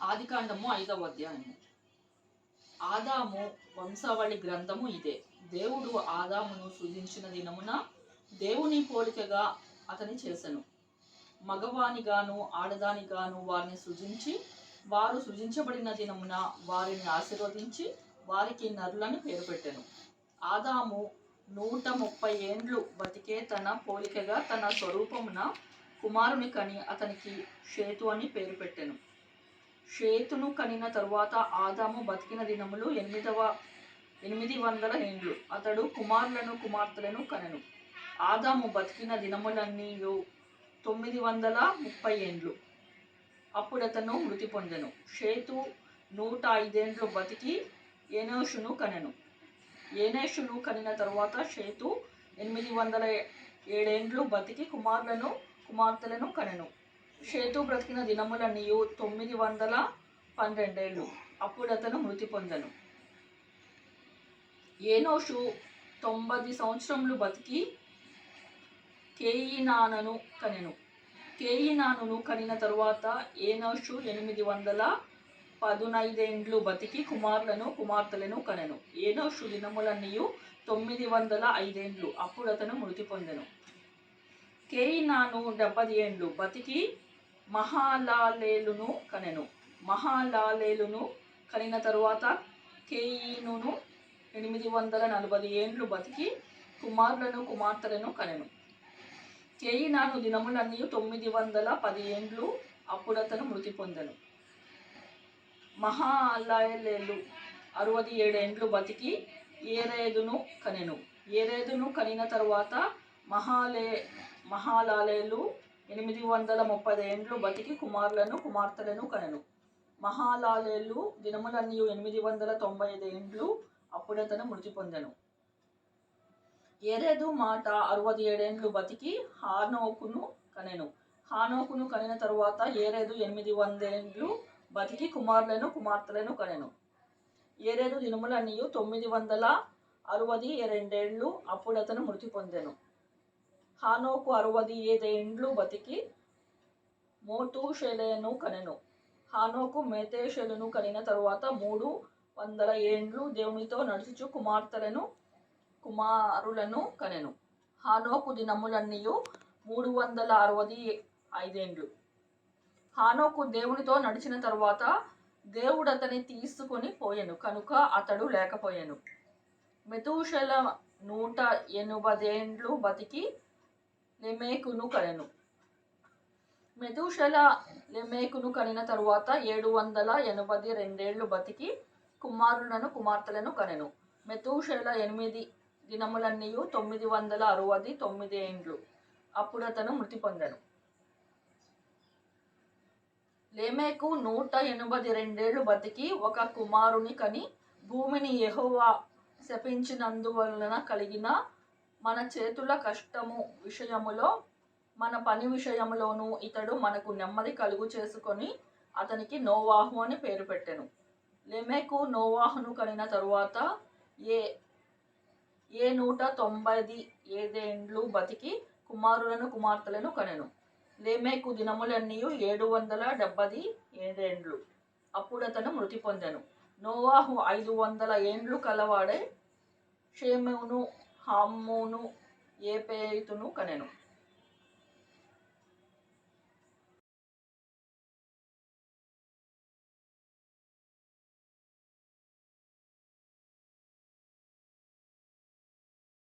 ఆదికాండము 5వ అధ్యాయము. ఆదాము వంశావళి గ్రంథము ఇదే. దేవుడు ఆదామును సృజించిన దినమున దేవుని పోలికగా అతని చేసెను. మగవానిగాను ఆడదానిగాను వారిని సృజించి, వారు సృజించబడిన దినమున వారిని ఆశీర్వదించి వారికి నరులను పేరు పెట్టెను. ఆదాము 130 ఏండ్లు బతికే తన పోలికగా తన స్వరూపమున కుమారుని కని అతనికి షేతు అని పేరు పెట్టెను. షేతును కనిన తరువాత ఆదాము బతికిన దినములు 800 ఏండ్లు. అతడు కుమారులను కుమార్తెలను కనెను. ఆదాము బతికిన దినములన్నీ 930 ఏండ్లు. అప్పుడతను మృతి పొందెను. షేతు 105 ఏండ్లు బతికి ఏనోషును కనెను. ఏనేషును కనిన తరువాత షేతు 807 ఏండ్లు బతికి కుమారులను కుమార్తెలను కనెను. షేతు బ్రతికిన దినములన్నీ 912 ఏళ్ళు. అప్పుడు అతను మృతి పొందెను. ఏనోషు 90 సంవత్సరములు బతికి కేయినానును కనెను. కేయినానును కనిన తరువాత ఏనోషు 815 ఏండ్లు బతికి కుమారులను కుమార్తెలను కనెను. ఏనోషు దినములన్నీ 905 ఏండ్లు. అప్పుడు అతను మృతి పొందెను. కేయినాను 70 ఏండ్లు బతికి మహలాలేలును కనెను. మహలాలేలును కనిన తరువాత కేయినును 840 ఏండ్లు బతికి కుమారులను కుమార్తెలను కనెను. కేయినాను దినములన్నీ 910 ఏండ్లు. అప్పుడు అతను మృతి పొందెను. మహలాలేలు 67 ఏండ్లు బతికి ఏరేదును కనెను. ఏరేదును కనిన తరువాత మహలాలేలు 830 ఏండ్లు బతికి కుమారులను కుమార్తెలను కనెను. మహలాలేలు దినములన్నీ 895 ఏండ్లు. అప్పుడు అతను మృతి పొందెను. ఏరేదు 67 ఏండ్లు బతికి హానోకును కనెను. హానోకును కనిన తరువాత ఏరేదు 800 ఏండ్లు బతికి కుమారులను కుమార్తెలను కనెను. ఏరేదు దినములన్నీ 962 ఏండ్లు. అప్పుడు అతను మృతి పొందెను. హానోకు 65 ఏండ్లు బతికి మోతుషేలను కనెను. హానోకు మెతేషెలును కనిన తరువాత 300 ఏండ్లు దేవునితో నడుచుచు కుమారులను కనెను. హానోకు దినములన్నీ 365 ఏండ్లు. హానోకు దేవునితో నడిచిన తరువాత దేవుడు అతని తీసుకొని పోయెను కనుక అతడు లేకపోయెను. మెతూషెల 180 ఏండ్లు బతికి లెమెకును కనెను. మెతూషెల లెమెకును కనిన తరువాత 782 ఏండ్లు బతికి కుమారులను కుమార్తెలను కనెను. మెతూషెల 8 దినములన్నీ 969 ఏండ్లు. అప్పుడు అతను మృతి పొందెను. లెమెకు 182 ఏళ్ళు బతికి ఒక కుమారుని కని భూమిని యెహోవా శపించినందువలన కలిగిన మన చేతుల కష్టము విషయములో మన పని విషయములోను ఇతడు మనకు నెమ్మది కలుగు చేసుకొని అతనికి నోవాహు అని పేరు పెట్టెను. లెమెకు నోవాహును కనిన తరువాత 197 ఏండ్లు బతికి కుమారులను కుమార్తెలను కనెను. లెమెకు దినములన్నీ 777 ఏండ్లు. అప్పుడు అతను మృతి పొందెను. నోవాహు 500 ఏండ్లు కలవాడై షేమును హామును ఏపేతును కనెను.